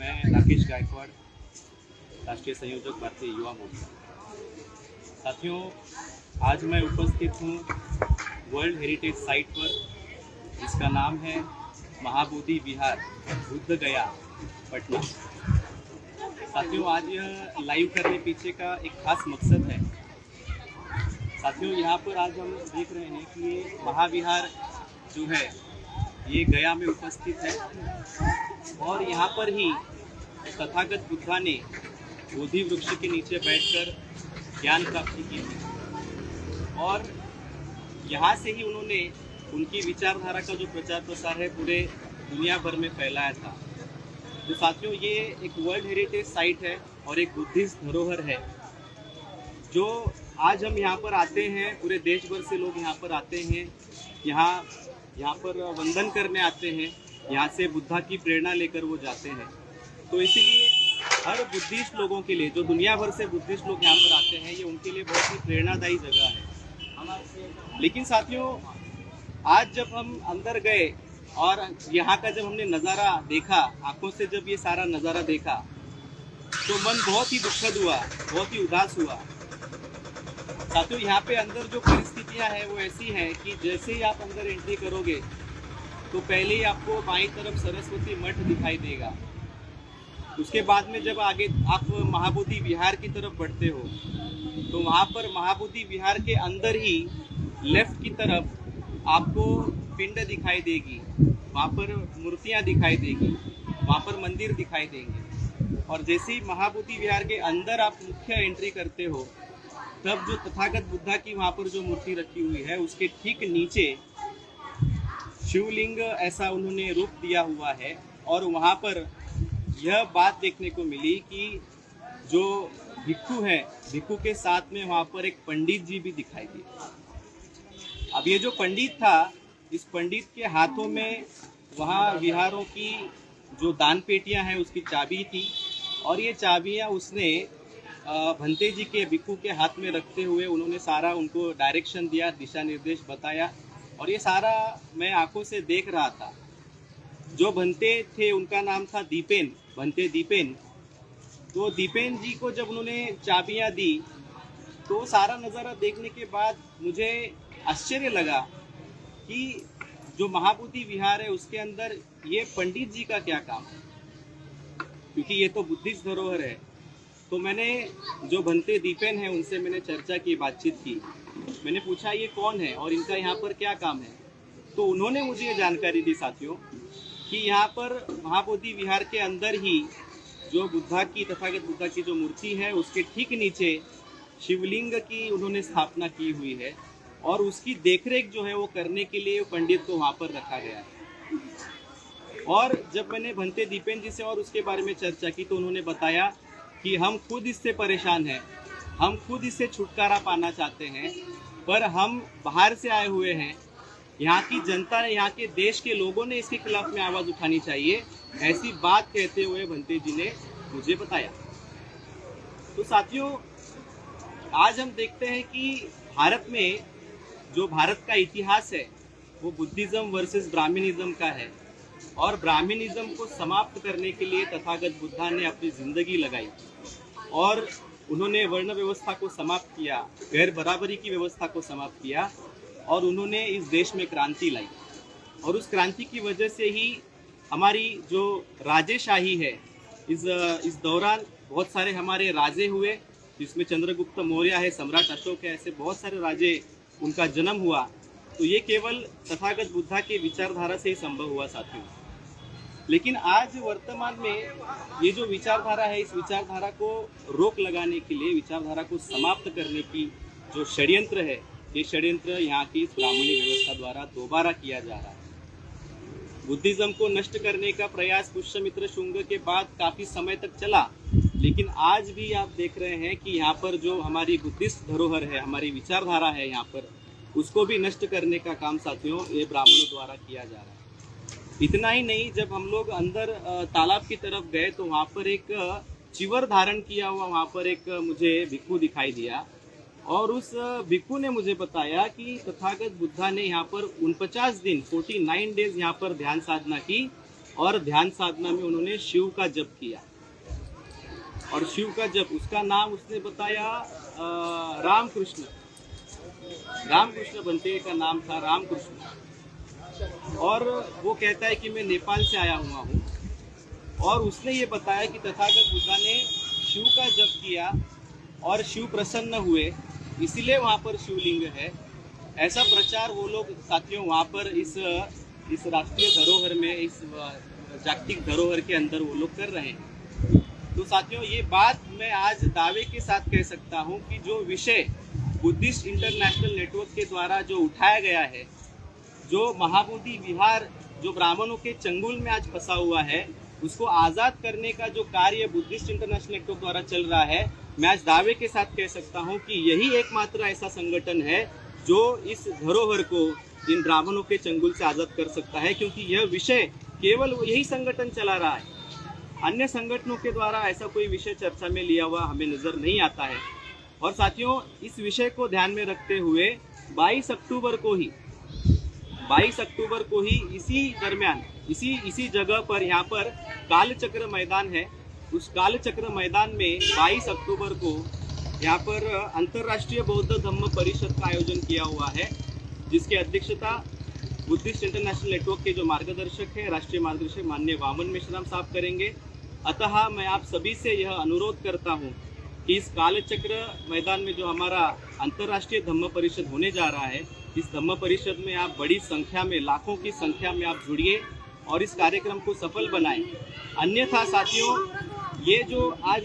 मैं राकेश गायकवाड़, राष्ट्रीय संयोजक भारतीय युवा मोर्चा। साथियों, आज मैं उपस्थित हूँ वर्ल्ड हेरिटेज साइट पर, जिसका नाम है महाबोधि विहार, बुद्ध गया, पटना। साथियों, आज यह लाइव करने पीछे का एक खास मकसद है। साथियों, यहाँ पर आज हम देख रहे हैं कि ये महाविहार जो है ये गया में उपस्थित है और यहाँ पर ही तथागत बुद्धा ने बोधि वृक्ष के नीचे बैठकर ज्ञान प्राप्ति की थी और यहाँ से ही उन्होंने उनकी विचारधारा का जो प्रचार प्रसार है पूरे दुनिया भर में फैलाया था। तो साथियों, ये एक वर्ल्ड हेरिटेज साइट है और एक बुद्धिस्ट धरोहर है जो आज हम यहाँ पर आते हैं, पूरे देश भर से लोग यहाँ पर आते हैं, यहाँ पर वंदन करने आते हैं, यहाँ से बुद्धा की प्रेरणा लेकर वो जाते हैं। तो इसीलिए हर बुद्धिस्ट लोगों के लिए, जो दुनिया भर से बुद्धिस्ट लोग यहाँ पर आते हैं, ये उनके लिए बहुत ही प्रेरणादायी जगह है। लेकिन साथियों, आज जब हम अंदर गए और यहाँ का जब हमने नज़ारा देखा, आंखों से जब ये सारा नज़ारा देखा, तो मन बहुत ही दुखद हुआ, बहुत ही उदास हुआ। साथियों, यहाँ पे अंदर जो परिस्थितियाँ हैं वो ऐसी हैं कि जैसे ही आप अंदर एंट्री करोगे तो पहले ही आपको बाईं तरफ सरस्वती मठ दिखाई देगा। उसके बाद में जब आगे आप महाबोधि विहार की तरफ बढ़ते हो तो वहाँ पर महाबोधि विहार के अंदर ही लेफ्ट की तरफ आपको पिंड दिखाई देगी, वहाँ पर मूर्तियाँ दिखाई देगी, वहाँ पर मंदिर दिखाई देंगे। और जैसे ही महाबोधि विहार के अंदर आप मुख्य एंट्री करते हो तब जो तथागत बुद्धा की वहाँ पर जो मूर्ति रखी हुई है उसके ठीक नीचे शिवलिंग ऐसा उन्होंने रूप दिया हुआ है। और वहाँ पर यह बात देखने को मिली कि जो भिक्खु है, भिक्खु के साथ में वहाँ पर एक पंडित जी भी दिखाई दिए। अब ये जो पंडित था, इस पंडित के हाथों में वहाँ विहारों की जो दान पेटियाँ हैं उसकी चाबी थी और ये चाबियाँ उसने भंते जी के भिक्खु के हाथ में रखते हुए उन्होंने सारा उनको डायरेक्शन दिया, दिशा निर्देश बताया और ये सारा मैं आंखों से देख रहा था। जो भंते थे उनका नाम था दीपेन, भंते दीपेन। तो दीपेन जी को जब उन्होंने चाबियां दी तो सारा नज़ारा देखने के बाद मुझे आश्चर्य लगा कि जो महाबोधि विहार है उसके अंदर ये पंडित जी का क्या काम है, क्योंकि ये तो बुद्धिस्ट धरोहर है। तो मैंने जो भंते दीपेन है उनसे मैंने चर्चा की, बातचीत की। मैंने पूछा ये कौन है और इनका यहाँ पर क्या काम है। तो उन्होंने मुझे ये जानकारी दी साथियों कि यहाँ पर महाबोधि विहार के अंदर ही जो बुद्धा की, तथागत बुद्धा की जो मूर्ति है उसके ठीक नीचे शिवलिंग की उन्होंने स्थापना की हुई है और उसकी देखरेख जो है वो करने के लिए पंडित को वहाँ पर रखा गया है। और जब मैंने भंते दीपेन जी से और उसके बारे में चर्चा की तो उन्होंने बताया कि हम खुद इससे परेशान हैं, हम खुद इससे छुटकारा पाना चाहते हैं, पर हम बाहर से आए हुए हैं, यहाँ की जनता ने, यहाँ के देश के लोगों ने इसके खिलाफ में आवाज़ उठानी चाहिए, ऐसी बात कहते हुए भंते जी ने मुझे बताया। तो साथियों, आज हम देखते हैं कि भारत में जो भारत का इतिहास है वो बुद्धिज़्म वर्सेस ब्राह्मणिज़्म का है और ब्राह्मणिज़्म को समाप्त करने के लिए तथागत बुद्धा ने अपनी ज़िंदगी लगाई और उन्होंने वर्ण व्यवस्था को समाप्त किया, गैर बराबरी की व्यवस्था को समाप्त किया और उन्होंने इस देश में क्रांति लाई। और उस क्रांति की वजह से ही हमारी जो राजेशाही है, इस दौरान बहुत सारे हमारे राजे हुए, जिसमें चंद्रगुप्त मौर्य है, सम्राट अशोक है, ऐसे बहुत सारे राजे, उनका जन्म हुआ। तो ये केवल तथागत बुद्धा के विचारधारा से ही संभव हुआ साथियों। लेकिन आज वर्तमान में ये जो विचारधारा है, इस विचारधारा को रोक लगाने के लिए, विचारधारा को समाप्त करने की जो षड्यंत्र है, ये षड्यंत्र यहाँ की इस ब्राह्मणी व्यवस्था द्वारा दोबारा किया जा रहा है। बुद्धिज़्म को नष्ट करने का प्रयास पुष्यमित्र शुंग के बाद काफ़ी समय तक चला, लेकिन आज भी आप देख रहे हैं कि यहाँ पर जो हमारी बुद्धिस्ट धरोहर है, हमारी विचारधारा है, यहाँ पर उसको भी नष्ट करने का काम साथियों ये ब्राह्मणों द्वारा किया जा रहा है। इतना ही नहीं, जब हम लोग अंदर तालाब की तरफ गए तो वहाँ पर एक चिवर धारण किया हुआ वहाँ पर एक मुझे भिक्खु दिखाई दिया और उस भिक्खु ने मुझे बताया कि तथागत बुद्धा ने यहाँ पर 49 दिन 49 डेज यहाँ पर ध्यान साधना की और ध्यान साधना में उन्होंने शिव का जप किया। और शिव का जप, उसका नाम उसने बताया रामकृष्ण। रामकृष्ण बनते का नाम था रामकृष्ण। और वो कहता है कि मैं नेपाल से आया हुआ हूँ। और उसने ये बताया कि तथागत बुद्धा ने शिव का जप किया और शिव प्रसन्न हुए, इसीलिए वहाँ पर शिवलिंग है। ऐसा प्रचार वो लोग साथियों वहाँ पर इस राष्ट्रीय धरोहर में, इस जागतिक धरोहर के अंदर वो लोग कर रहे हैं। तो साथियों, ये बात मैं आज दावे के साथ कह सकता हूँ कि जो विषय बुद्धिस्ट इंटरनेशनल नेटवर्क के द्वारा जो उठाया गया है, जो महाबोधि विहार जो ब्राह्मणों के चंगुल में आज फंसा हुआ है, उसको आज़ाद करने का जो कार्य बुद्धिस्ट इंटरनेशनल नेटवर्क द्वारा चल रहा है, मैं आज दावे के साथ कह सकता हूँ कि यही एकमात्र ऐसा संगठन है जो इस धरोहर को इन ब्राह्मणों के चंगुल से आज़ाद कर सकता है। क्योंकि यह विषय केवल यही संगठन चला रहा है, अन्य संगठनों के द्वारा ऐसा कोई विषय चर्चा में लिया हुआ हमें नज़र नहीं आता है। और साथियों, इस विषय को ध्यान में रखते हुए 22 अक्टूबर को ही इसी दरमियान इसी जगह पर, यहाँ पर कालचक्र मैदान है, उस कालचक्र मैदान में 22 अक्टूबर को यहाँ पर अंतर्राष्ट्रीय बौद्ध धम्म परिषद का आयोजन किया हुआ है, जिसकी अध्यक्षता बुद्धिस्ट इंटरनेशनल नेटवर्क के जो मार्गदर्शक है, राष्ट्रीय मार्गदर्शक माननीय वामन मेश्राम साहब करेंगे। अतः मैं आप सभी से यह अनुरोध करता हूँ कि इस कालचक्र मैदान में जो हमारा अंतर्राष्ट्रीय धम्म परिषद होने जा रहा है, इस धम्म परिषद में आप बड़ी संख्या में, लाखों की संख्या में आप जुड़िए और इस कार्यक्रम को सफल बनाएं। अन्यथा साथियों, ये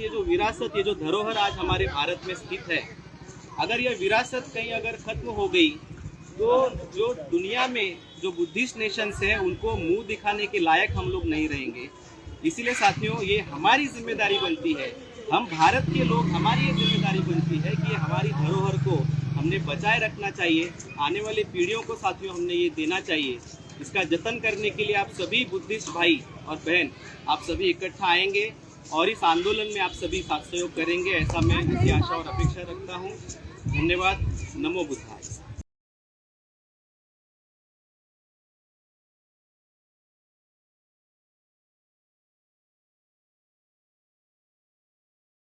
जो विरासत, ये जो धरोहर आज हमारे भारत में स्थित है, अगर यह विरासत कहीं अगर खत्म हो गई तो जो दुनिया में जो बुद्धिस्ट नेशंस हैं उनको मुंह दिखाने के लायक हम लोग नहीं रहेंगे। इसीलिए साथियों, ये हमारी जिम्मेदारी बनती है, हम भारत के लोग, हमारी ये जिम्मेदारी बनती है कि हमारी धरोहर को हमने बचाए रखना चाहिए। आने वाली पीढ़ियों को साथियों हमने ये देना चाहिए। इसका जतन करने के लिए आप सभी बुद्धिस्ट भाई और बहन, आप सभी इकट्ठा आएंगे और इस आंदोलन में आप सभी साथ सहयोग करेंगे, ऐसा मैं आशा और अपेक्षा रखता हूँ। धन्यवाद। नमो बुद्धाय।